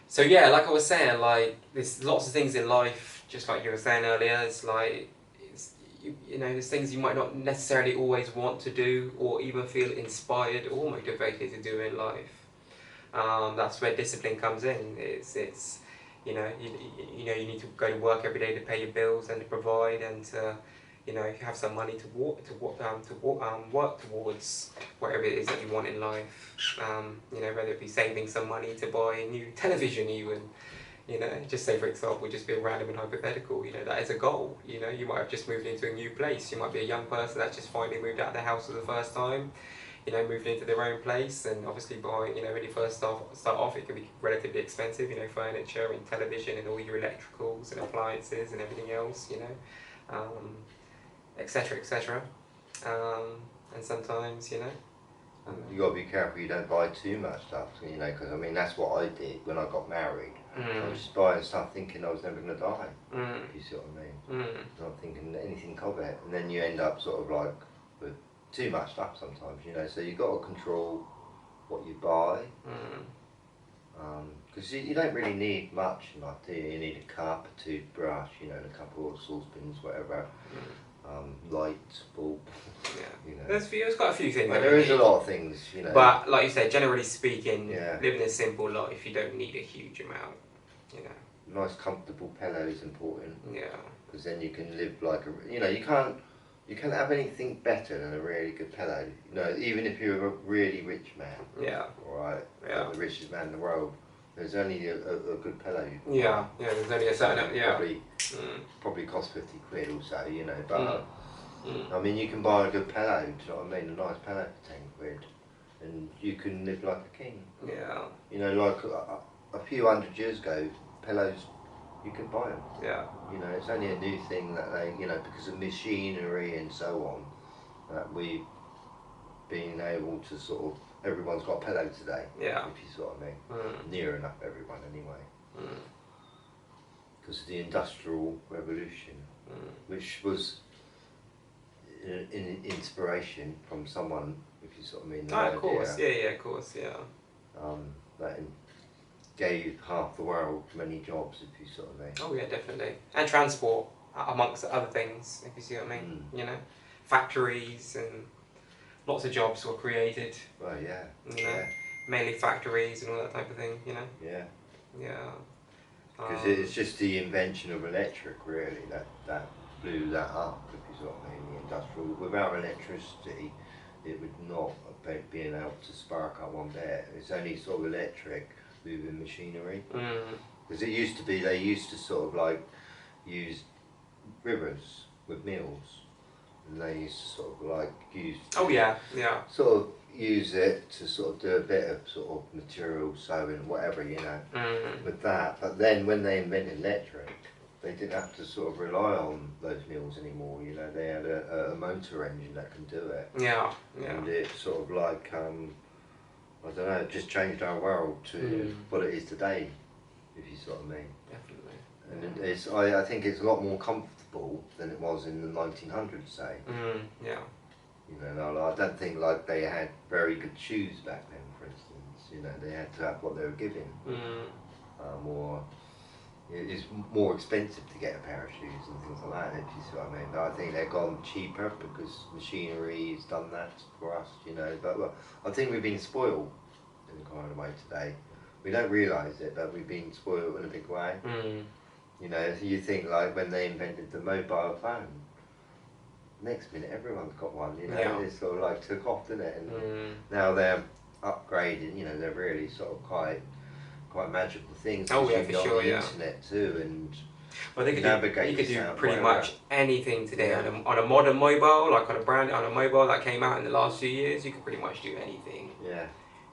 So yeah, like I was saying, like there's lots of things in life, just like you were saying earlier. It's like you know, there's things you might not necessarily always want to do, or even feel inspired or motivated to do in life. That's where discipline comes in. It's you know you know you need to go to work every day to pay your bills and to provide and to you know have some money to work towards whatever it is that you want in life. You know, whether it be saving some money to buy a new television even. You know, just say for example, just be a random and hypothetical, you know, that is a goal. You know, you might have just moved into a new place. You might be a young person that's just finally moved out of the house for the first time, you know, moved into their own place, and obviously buying, you know, when you first start off, it can be relatively expensive, you know, furniture and television and all your electricals and appliances and everything else, you know, etc., etc. And sometimes, you know, You got to be careful you don't buy too much stuff, you know, because I mean that's what I did when I got married. I was just buying stuff thinking I was never going to die, if you see what I mean. Not thinking anything of it, and then you end up sort of like with too much stuff sometimes, you know. So you got to control what you buy, because you don't really need much in life, do you? You need a cup, a toothbrush, you know, and a couple of saucepans, whatever. Light, bulb. Yeah, you know. there's quite a few things. Well, there is a lot of things, you know. But like you said, generally speaking, Yeah. living a simple life, you don't need a huge amount. You know. Nice, comfortable pillow is important. Yeah. Because then you can live like a, you know, you can't have anything better than a really good pillow. You know, even if you're a really rich man. Yeah. All right. Yeah. Like the richest man in the world. There's only a good pillow you can Yeah. buy. Yeah. There's only a certain. Yeah. Probably cost 50 quid or so, you know, but I mean, you can buy a good pillow, do you know what I mean? A nice pillow for 10 quid, and you can live like a king. Yeah. You know, like a few hundred years ago, pillows, you could buy them. Yeah. You know, it's only a new thing that they, you know, because of machinery and so on, that we've been able to sort of, everyone's got a pillow today. Yeah. If you see what I mean. Near enough everyone anyway. Because of the Industrial Revolution, which was in inspiration from someone, if you sort of mean. Of course, yeah, of course, yeah. That gave half the world many jobs, if you sort of mean. Oh yeah, definitely, and transport amongst other things, if you see what I mean. You know, factories and lots of jobs were created. Well, yeah. You know, mainly factories and all that type of thing. You know. Yeah. Yeah. Because it's just the invention of electric, really, that blew that up, if you sort of mean, the industrial. Without electricity, it would not have been able to spark up one bit. It's only sort of electric moving machinery. Because it used to be, they used to sort of like use rivers with mills, and they used to sort of like use. Oh yeah, yeah. Sort of use it to sort of do a bit of sort of material sewing, whatever, you know, with that. But then when they invented electric, they didn't have to sort of rely on those mills anymore. You know, they had a motor engine that can do it. Yeah, yeah. And it sort of like I don't know, it just changed our world to what it is today, if you sort of mean. Definitely. And it's I think it's a lot more comfortable than it was in the 1900s, say. Yeah. You know, I don't think like they had very good shoes back then, for instance. You know, they had to have what they were given. Or it's more expensive to get a pair of shoes and things like that, if you see what I mean. But I think they've gone cheaper because machinery has done that for us, you know. But well, I think we've been spoiled in a kind of way today. We don't realise it, but we've been spoiled in a big way. You know, you think like when they invented the mobile phone, next minute everyone's got one, you know. It sort of like took off, didn't it? And now they're upgrading, you know, they're really sort of quite magical things. Oh yeah, for sure, the internet too, and well, they could navigate. You could do pretty much anything today on a modern mobile, like on a mobile that came out in the last few years. You could pretty much do anything. Yeah.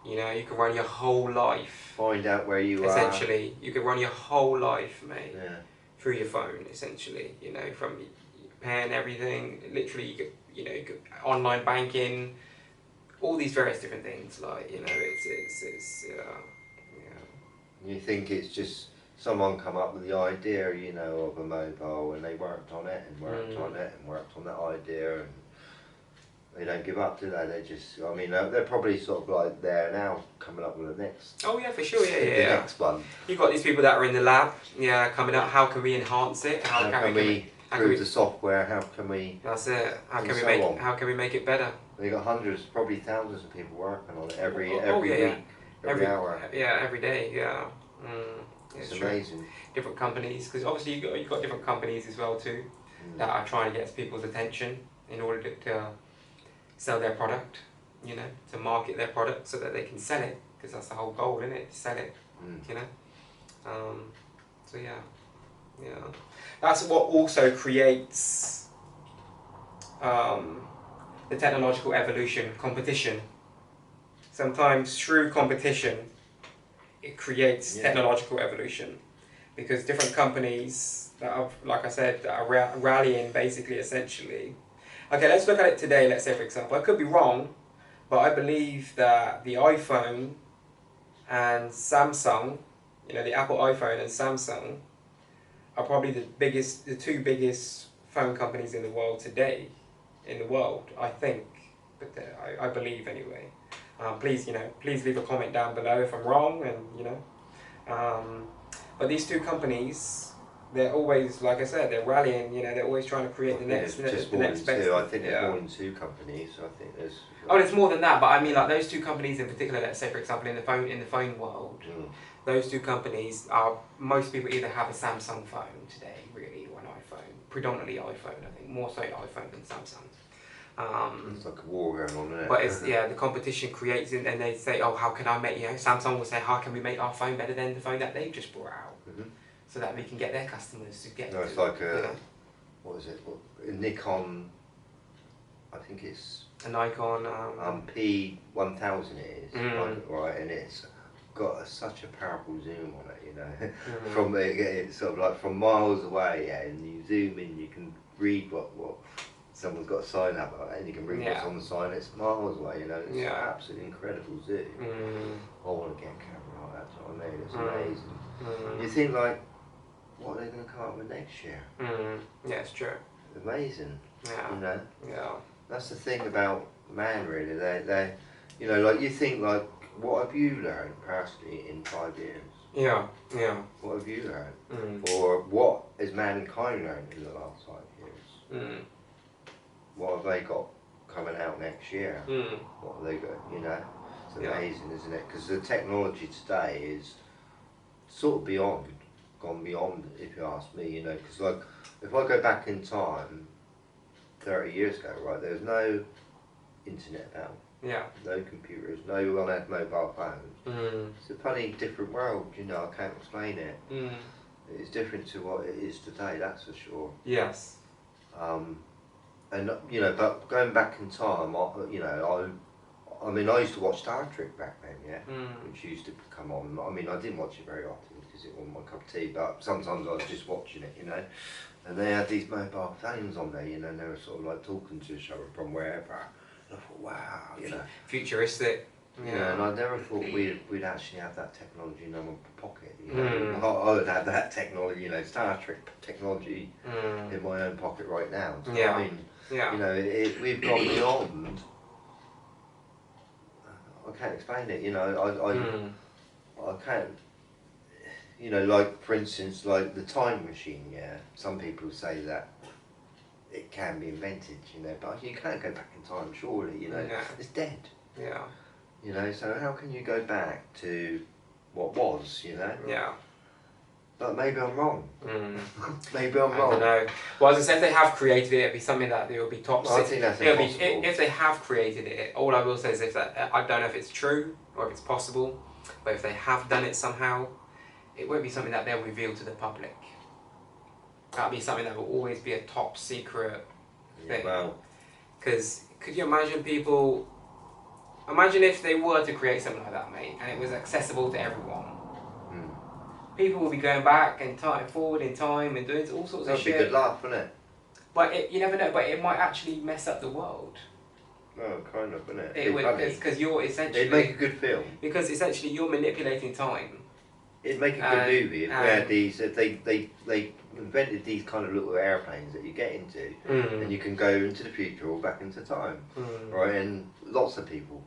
You know, you can run your whole life. Find out where you are. Essentially, you can run your whole life, mate. Yeah. Through your phone, essentially. You know, from pen, everything. Literally, you could online banking, all these various different things. Like, you know, it's You think it's just someone come up with the idea, you know, of a mobile, and they worked on it and worked on it and worked on that idea, They don't give up, do they? They just, I mean, they're probably sort of like there now, coming up with the next. Oh yeah, for sure, the next one. You've got these people that are in the lab, coming up. How can we enhance it? How can we improve the software? How can we? That's it. How can we make it better? They got hundreds, probably thousands of people working on it every week, every hour. Yeah, every day. Yeah. It's amazing. True. Different companies, because obviously you've got different companies as well too, that are trying to get people's attention in order to sell their product, to market their product so that they can sell it, because that's the whole goal, isn't it? To sell it, So yeah, that's what also creates the technological evolution, competition. Sometimes through competition, it creates technological evolution, because different companies that are, like I said, that are rallying basically, essentially. Okay, let's look at it today. Let's say, for example, I could be wrong, but I believe that the iPhone and Samsung, the Apple iPhone and Samsung, are probably the two biggest phone companies in the world today. I think, but I believe anyway. Please leave a comment down below if I'm wrong, and but these two companies, they're always, like I said, they're rallying. They're always trying to create the next best. I think there's more than two companies. I think there's. Oh, there's more than that, but I mean, like those two companies in particular. Let's say, for example, in the phone world, those two companies are, most people either have a Samsung phone today, really, or an iPhone. Predominantly iPhone, I think, more so iPhone than Samsung. It's like a war going on, isn't it? But it's the competition creates it, and they say, oh, how can I make, Samsung will say, how can we make our phone better than the phone that they've just brought out, so that we can get their customers to get. No, it's like what is it? A Nikon. I think it's a Nikon. P1000 it is, right, and it's got such a powerful zoom on it, from it's sort of like from miles away, and you zoom in, you can read what someone's got a sign up, and you can read what's on the sign. It's miles away, it's an absolutely incredible zoom. I want to get a camera like that. You know what I mean? It's amazing. You think like, what are they going to come up with next year? Yeah, it's true. Amazing. Yeah. Yeah. That's the thing about man, really. They like you think like, what have you learned personally in 5 years? Yeah. What have you learned? Or what has mankind learned in the last 5 years? What have they got coming out next year? What have they got, It's amazing, isn't it? Because the technology today is sort of gone beyond, if you ask me, because like, if I go back in time, 30 years ago, right, there was no internet about. No computers, no one had mobile phones. It's a funny, different world, I can't explain it. It's different to what it is today, that's for sure. Yes. And but going back in time, I mean, I used to watch Star Trek back then, which used to come on. I mean, I didn't watch it very often because it wasn't my cup of tea, but sometimes I was just watching it, And they had these mobile phones on there, and they were sort of like talking to each other from wherever. And I thought, wow, Futuristic. Yeah, and I never thought we'd actually have that technology in our pocket. I would have that technology, Star Trek technology in my own pocket right now. So, I mean, we've gone beyond. I can't explain it. I can't. Like for instance, like the time machine. Yeah, some people say that it can be invented. But you can't go back in time. Surely, it's dead. Yeah. So how can you go back to what was, Yeah. But maybe I'm wrong. Maybe I'm wrong. I don't know. Well, as I said, if they have created it, it'd be something that it will be top. I think that's impossible. If they have created it, all I will say is I don't know if it's true or if it's possible, but if they have done it somehow, it won't be something that they'll reveal to the public. That'll be something that will always be a top secret thing. Well, because could you imagine people? Imagine if they were to create something like that, mate, and it was accessible to everyone. People will be going back and forward in time and doing all sorts of shit. That'd be a good laugh, wouldn't it? But you never know. But it might actually mess up the world. No, kind of, wouldn't it? It would, because you're essentially. It'd make a good film. Because essentially you're manipulating time. it'd make a good movie if we had these. If they invented these kind of little airplanes that you get into, and you can go into the future or back into time, right? And lots of people,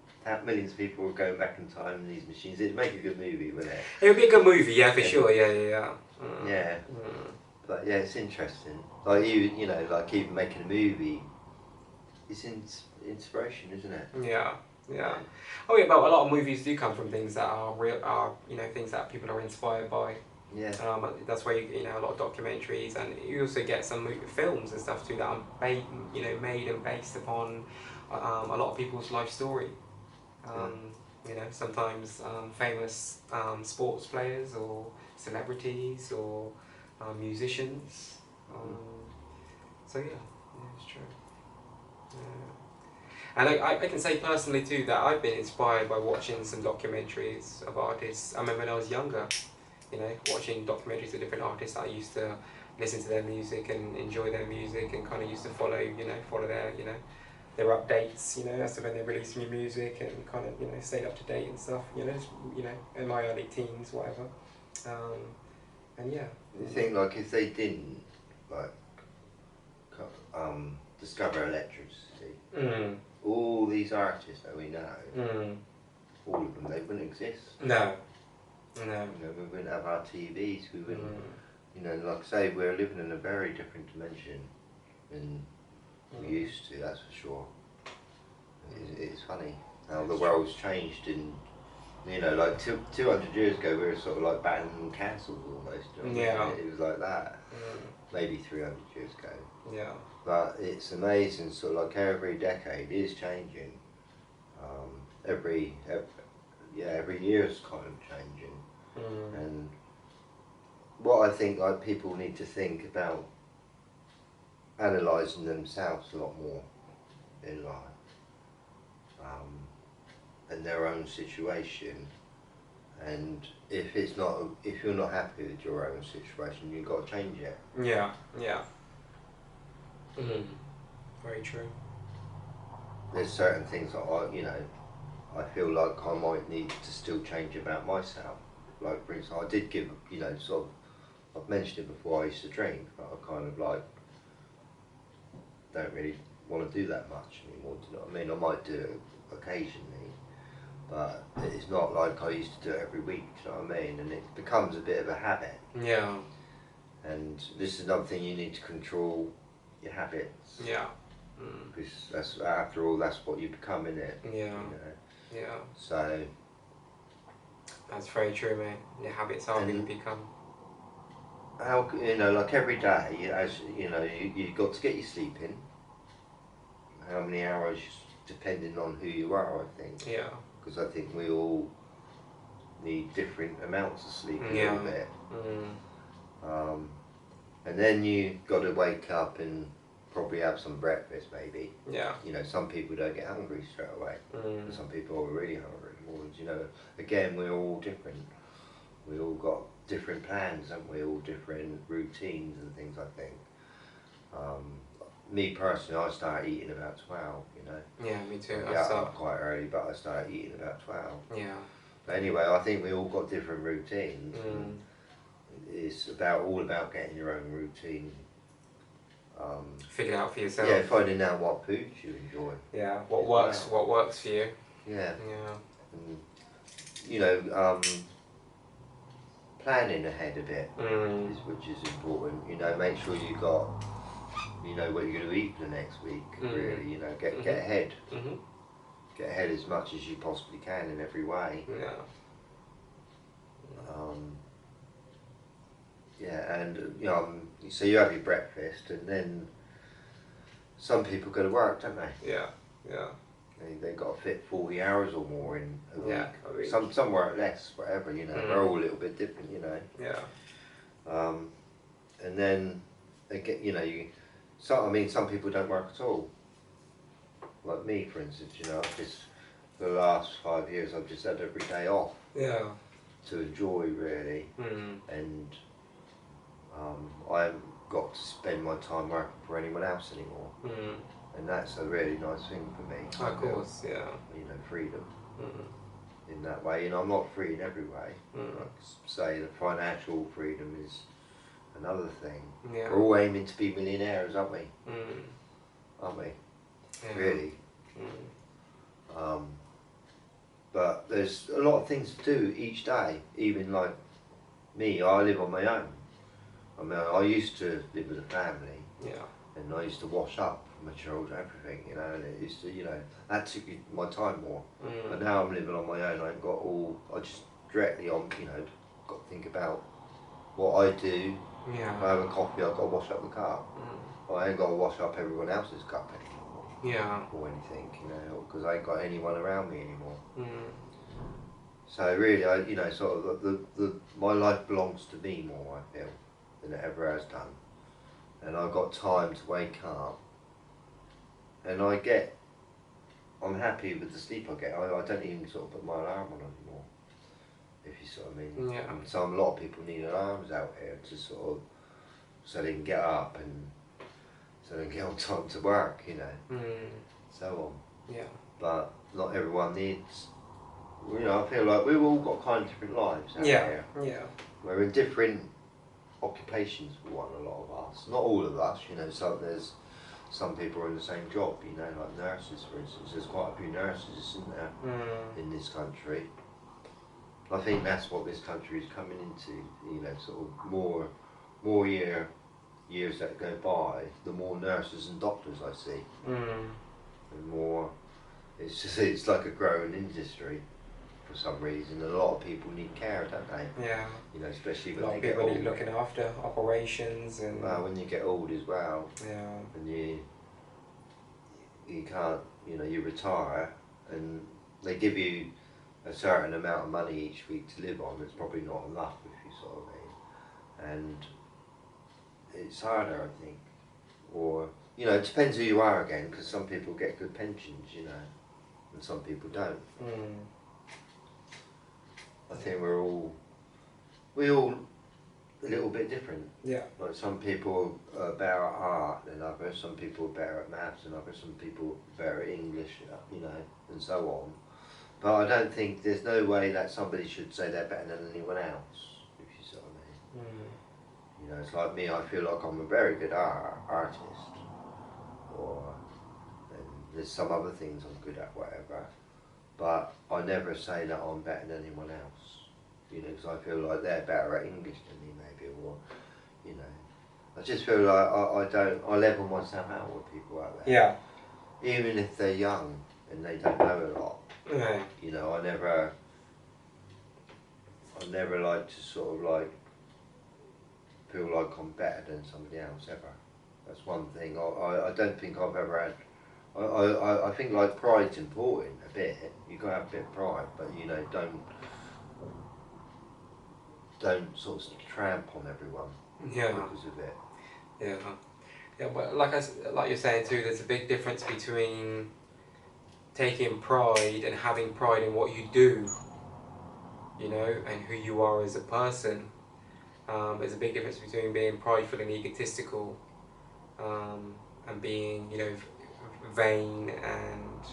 millions of people, are going back in time in these machines. It'd make a good movie, wouldn't it? It would be a good movie, yeah, for sure. Yeah. Yeah. But yeah, it's interesting. Like you know, like even making a movie, it's inspiration, isn't it? Yeah. Oh yeah, but a lot of movies do come from things that are real, things that people are inspired by. Yeah. That's why you know a lot of documentaries, and you also get some films and stuff too that are made and based upon a lot of people's life story. You know, sometimes famous sports players or celebrities or musicians. So yeah, it's true. And I can say personally too that I've been inspired by watching some documentaries of artists. I remember when I was younger, you know, watching documentaries of different artists. I used to listen to their music and enjoy their music, and kind of used to follow their, their updates, as to when they release new music, and kind of, stayed up to date and stuff, in my early teens, whatever. And yeah. You think, like, if they didn't, like, discover electricity, all these artists that we know, all of them, they wouldn't exist. No. We wouldn't have our TVs, we wouldn't, like I say, we're living in a very different dimension than we used to, that's for sure. It's funny how the world's changed in, like 200 years ago we were sort of like battling castles almost. Yeah. It was like that. Maybe 300 years ago. Yeah. But it's amazing, sort of like every decade is changing. Every year is kind of changing. And what I think, like, people need to think about analysing themselves a lot more in life, and their own situation. And if you're not happy with your own situation, you've got to change it. Yeah. Very true. There's certain things that I feel like I might need to still change about myself. Like, for instance, I did give, sort of, I've mentioned it before, I used to drink, but I kind of like, don't really want to do that much anymore, do you know what I mean? I might do it occasionally, but it's not like I used to do it every week, do you know what I mean? And it becomes a bit of a habit. Yeah. And this is another thing, you need to control your habits. Yeah. Because that's, after all, that's what you become, innit? Yeah. Yeah. So. That's very true, mate. Your habits are going to become. How, like every day, as you've got to get your sleep in. How many hours, depending on who you are, I think. Yeah. Because I think we all need different amounts of sleep a little bit. And then you got to wake up and probably have some breakfast, maybe. Yeah. Some people don't get hungry straight away. Some people are really hungry. Again, we're all different. We all got different plans, haven't we? All different routines and things, I think. Me personally, I start eating about 12, Yeah, me too. I get up quite early, but I start eating about 12. Yeah. But anyway, I think we all got different routines. It's all about getting your own routine. Figure it out for yourself. Yeah, finding out what foods you enjoy. Yeah, what works for you. Yeah. Yeah. And, planning ahead a bit, which is important. Make sure you got, what you're going to eat for the next week. Really, get ahead. Get ahead as much as you possibly can in every way. Yeah. And so you have your breakfast, and then some people go to work, don't they? Yeah. They got to fit 40 hours or more in a week. A week. Some work less, whatever. We're all a little bit different, Yeah. And then they get, some people don't work at all. Like me, for instance, for the last 5 years, I've just had every day off. Yeah. To enjoy, really. And I haven't got to spend my time working for anyone else anymore. And that's a really nice thing for me. Of course, yeah. Freedom. in that way, and I'm not free in every way. Like say the financial freedom is another thing. Yeah. We're all aiming to be millionaires, aren't we? Aren't we? Yeah. Really. But there's a lot of things to do each day. Even like me, I live on my own. I mean, I used to live with a family. Yeah. And I used to wash up for my children, everything, you know, and it used to, you know, that took my time more. But now I'm living on my own, I ain't got all, I just directly on, you know, got to think about what I do. Yeah. If I have a coffee, I've got to wash up the cup. I ain't got to wash up everyone else's cup anymore. Yeah. Or anything, you know, because I ain't got anyone around me anymore. So really, I, you know, sort of my life belongs to me more, I feel, than it ever has done. And I've got time to wake up, and I'm happy with the sleep I get. I don't even sort of put my alarm on anymore, if you sort of mean. Yeah. And so a lot of people need alarms out here to sort of, so they can get up and so they can get on time to work, you know, so on. Yeah. But not everyone needs, you know, I feel like we've all got kind of different lives out here. Yeah. We're in different occupations for one, a lot of us. Not all of us, you know, there's some people are in the same job, you know, like nurses for instance. There's quite a few nurses, isn't there, in this country. I think that's what this country is coming into, you know, sort of more years that go by, the more nurses and doctors I see. And more, it's like a growing industry. For some reason, a lot of people need care, don't they? Yeah. You know, especially when they get old. A lot of people need looking after, operations and. Well, when you get old as well. Yeah. And you can't, you know, you retire, and they give you a certain amount of money each week to live on. It's probably not enough, if you sort of mean. And it's harder, I think. Or, you know, it depends who you are again, because some people get good pensions, you know, and some people don't. I think we're all a little bit different. Yeah. Like some people are better at art than others, some people are better at maths than others, some people are better at English, you know, and so on. But I don't think, there's no way that somebody should say they're better than anyone else, if you see what I mean. You know, it's like me, I feel like I'm a very good artist, or and there's some other things I'm good at, whatever. But I never say that I'm better than anyone else, you know, because I feel like they're better at English than me, maybe, or, you know, I just feel like I level myself out with people out there. Yeah. Even if they're young and they don't know a lot. Right. You know, I never like to sort of like feel like I'm better than somebody else ever. That's one thing. I don't think I've ever had. I think like pride's important a bit. You gotta have a bit of pride, but you know, don't sort of tramp on everyone. Yeah. Because of it. Yeah. Yeah, but like you're saying too, there's a big difference between taking pride and having pride in what you do, you know, and who you are as a person. There's a big difference between being prideful and egotistical, and being, you know, vain and,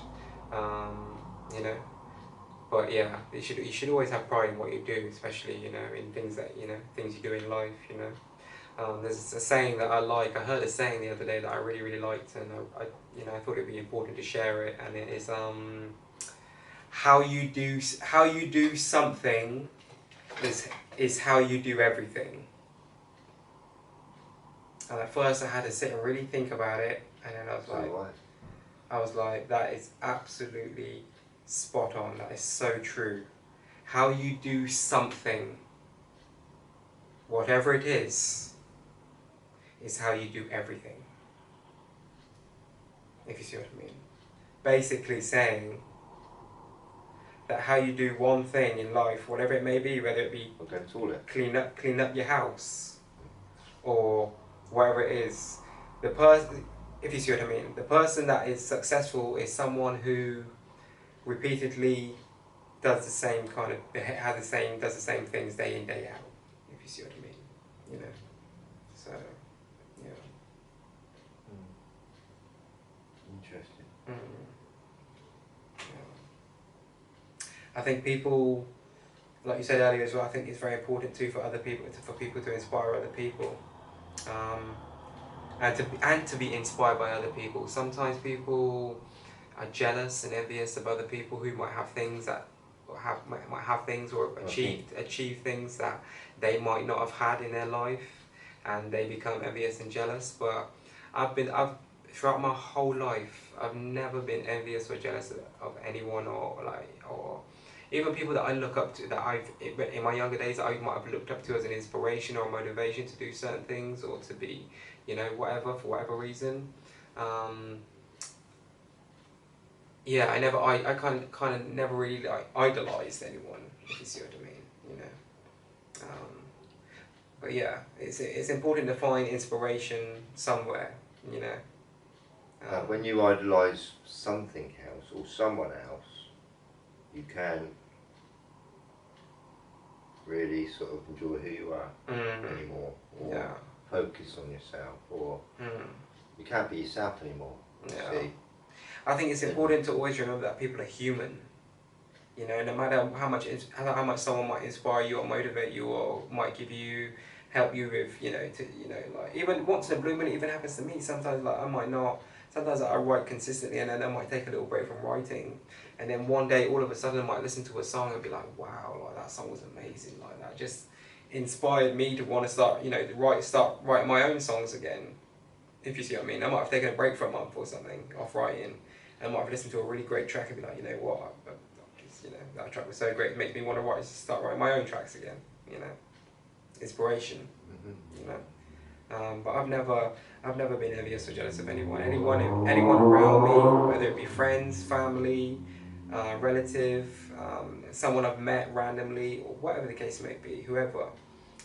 you know. But yeah, you should always have pride in what you do, especially, you know, in things that, you know, things you do in life, you know. There's a saying that I like. I heard a saying the other day that I really, really liked, and I thought it'd be important to share it. And it is how you do something is how you do everything. And at first I had to sit and really think about it, and then I was like, that is absolutely spot on. That is so true. How you do something, whatever it is how you do everything. If you see what I mean. Basically saying that how you do one thing in life, whatever it may be, whether it be clean up your house, or whatever it is, if you see what I mean, the person that is successful is someone who repeatedly does the same same things day in, day out, if you see what I mean, you know. So, yeah. Interesting. Yeah. I think people, like you said earlier as well, I think it's very important too for other people, for people to inspire other people, and to be inspired by other people. Sometimes people are jealous and envious of other people who might have things that, or might have things or achieve things that they might not have had in their life, and they become envious and jealous. But I've throughout my whole life, I've never been envious or jealous of anyone, or even people that I look up to, that I've in my younger days I might have looked up to as an inspiration or motivation to do certain things, or to be, whatever, for whatever reason. Yeah, I kind of never really like idolized anyone, if you see what I mean, But yeah, it's important to find inspiration somewhere, When you idolise something else or someone else, you can really sort of enjoy who you are anymore, or focus on yourself, or you can't be yourself anymore. See? I think it's important to always remember that people are human. No matter how much someone might inspire you or motivate you or might help you with, like even once in a blue moon, it even happens to me. Sometimes like sometimes I write consistently, and then I might take a little break from writing, and then one day all of a sudden I might listen to a song and be like, wow, like that song was amazing, like that just inspired me to want to start, start writing my own songs again. If you see what I mean. I might have taken a break for a month or something off writing, and I might have listened to a really great track and be like, that track was so great, it makes me want to start writing my own tracks again, inspiration, but I've never been envious or jealous of anyone around me, whether it be friends, family, relative, someone I've met randomly, or whatever the case may be, whoever.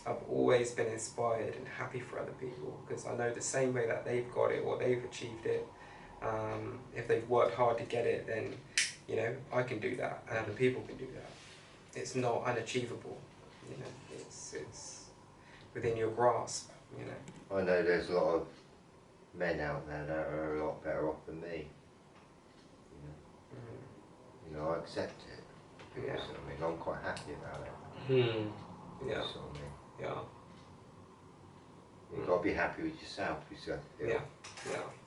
I've always been inspired and happy for other people, because I know the same way that they've got it or they've achieved it, if they've worked hard to get it, then I can do that, and other people can do that. It's not unachievable, it's within your grasp, I know there's a lot of men out there that are a lot better off than me. I accept it. Yeah. I mean, I'm quite happy about it. Yeah. You see what I mean? Yeah. You've got to be happy with yourself.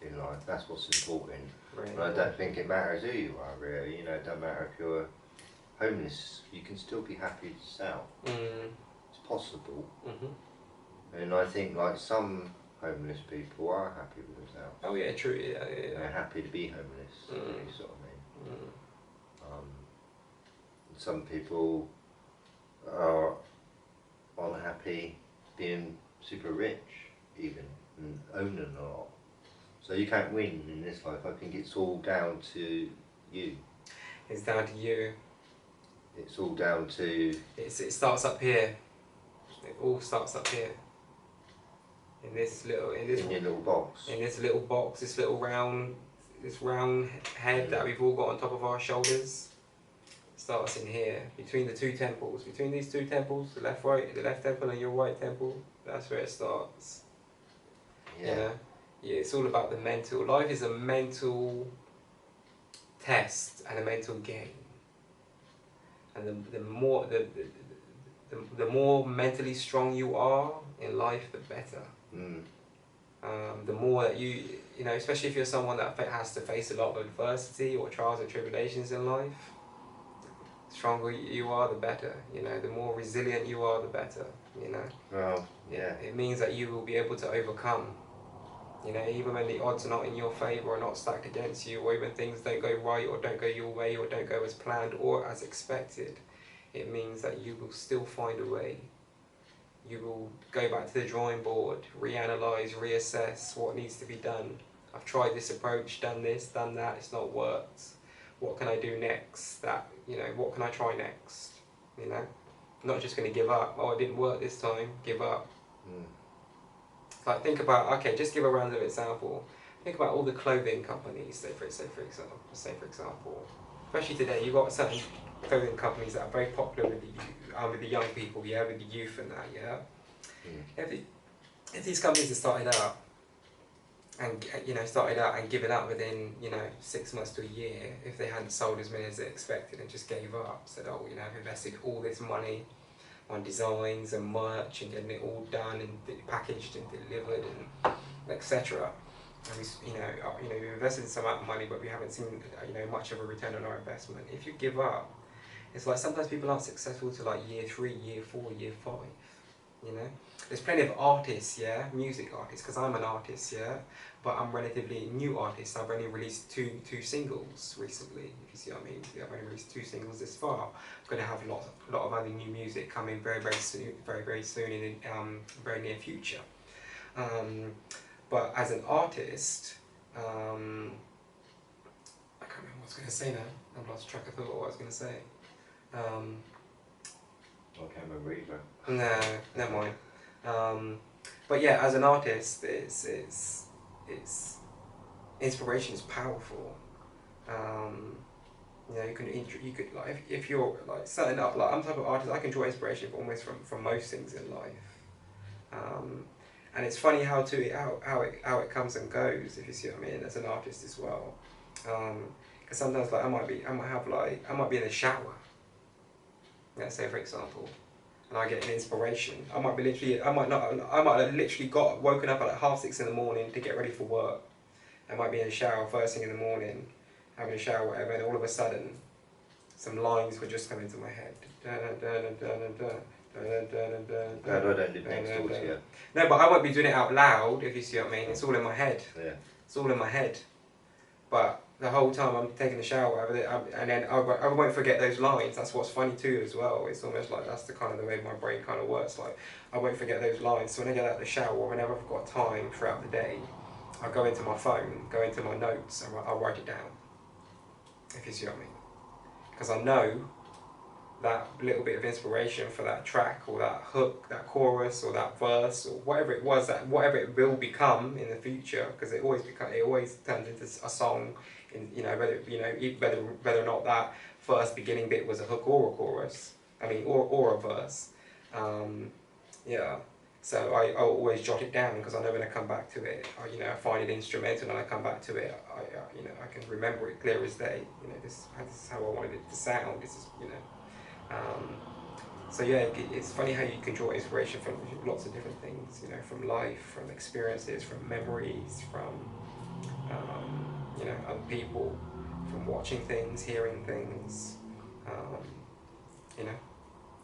In life, that's what's important. Right. And I don't think it matters who you are, really. It don't matter if you're homeless. You can still be happy with yourself. It's possible. And I think like some homeless people are happy with themselves. Oh yeah, true. Yeah. They're happy to be homeless. You sort of mean. Some people are unhappy being super rich, even, and owning a lot. So you can't win in this life. I think it's all down to you. It's down to you. It's all down to... It starts up here. It all starts up here. In your little box. In this little box, this round head that we've all got on top of our shoulders. Starts in here, between the two temples, between these two temples, the left temple and your right temple. That's where it starts. Yeah, it's all about the mental. Life is a mental test and a mental game. And the more mentally strong you are in life, the better. The more that you especially if you're someone that has to face a lot of adversity or trials and tribulations in life, the stronger you are, the better. The more resilient you are, the better. Well, yeah. It means that you will be able to overcome. Even when the odds are not in your favour or not stacked against you, or even things don't go right or don't go your way or don't go as planned or as expected, it means that you will still find a way. You will go back to the drawing board, reanalyse, reassess what needs to be done. I've tried this approach, done this, done that, it's not worked. What can I do next? What can I try next? I'm not just going to give up. Oh, it didn't work this time, give up. Like think about, just give a random example. Think about all the clothing companies, say for example. Especially today, you've got certain clothing companies that are very popular with the young people, with the youth and that, If these companies are started out, and started out and given up within 6 months to a year, if they hadn't sold as many as they expected and just gave up, said, oh, I've invested all this money on designs and merch and getting it all done and packaged and delivered and etc. And we've invested some amount of money, but we haven't seen much of a return on our investment. If you give up, it's like sometimes people aren't successful to like year 3, year 4, year 5. There's plenty of artists, music artists, because I'm an artist, but I'm relatively new artist. I've only released two singles recently, if you see what I mean. I've only released 2 singles this far. I'm going to have a lot of other new music coming very soon in the very near future. But as an artist, I can't remember what I was going to say now. I've lost track of what I was going to say. I can't remember either. No, never mind. But yeah, as an artist, it's inspiration is powerful. You could like if you're like certain like I'm the type of artist, I can draw inspiration almost from most things in life. And it's funny how it comes and goes, if you see what I mean, as an artist as well. Because sometimes like I might be in the shower, let's say for example, and I get an inspiration. I might have literally woken up at like 6:30 in the morning to get ready for work. I might be in the shower first thing in the morning, having a shower, whatever, and all of a sudden, some lines would just come into my head. No, I don't live next door to you. No, but I won't be doing it out loud, if you see what I mean. It's all in my head. Yeah. It's all in my head. But the whole time I'm taking a shower, and then I won't forget those lines. That's what's funny too as well. It's almost like that's the kind of the way my brain kind of works. Like I won't forget those lines. So when I get out of the shower, whenever I've got time throughout the day, I'll go into my phone, go into my notes, and I'll write it down. If you see what I mean. Because I know that little bit of inspiration for that track or that hook, that chorus or that verse or whatever it was, whatever it will become in the future, because it always turns into a song. Whether or not that first beginning bit was a hook or a chorus, or a verse, So I always jot it down because I know when I come back to it, I find it instrumental, and I come back to it, I can remember it clear as day. This is how I wanted it to sound. This is So yeah, it's funny how you can draw inspiration from lots of different things. From life, from experiences, from memories, from other people, from watching things, hearing things.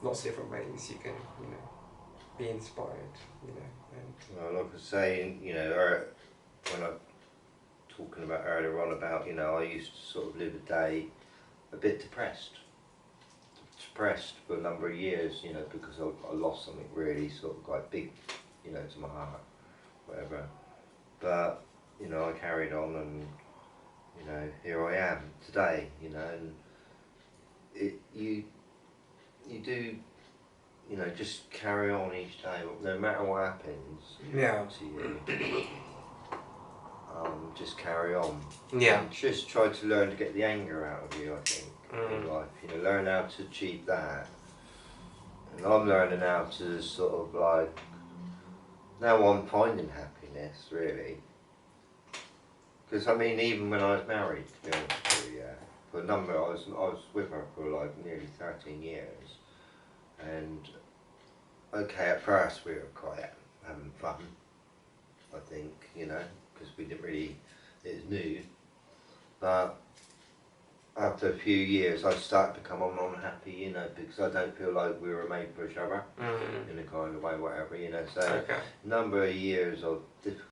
Lots of different ways you can be inspired. Well, like I was saying, when I talking about earlier on about, I used to sort of live a day a bit depressed for a number of years, because I lost something really sort of quite big, to my heart, whatever. But, I carried on, and, here I am today, and you do, just carry on each day, no matter what happens to you. Just carry on. Yeah. And just try to learn to get the anger out of you, I think, in life. Learn how to achieve that. And I'm learning how to sort of like, now I'm finding happiness, really. Because even when I was married, to be honest with you, for a number, I was with her for like nearly 13 years. And okay, at first we were quite having fun, I think, because we didn't really, it was new. But after a few years I started to become unhappy, because I don't feel like we were made for each other in a kind of way, whatever, So a number of years of difficult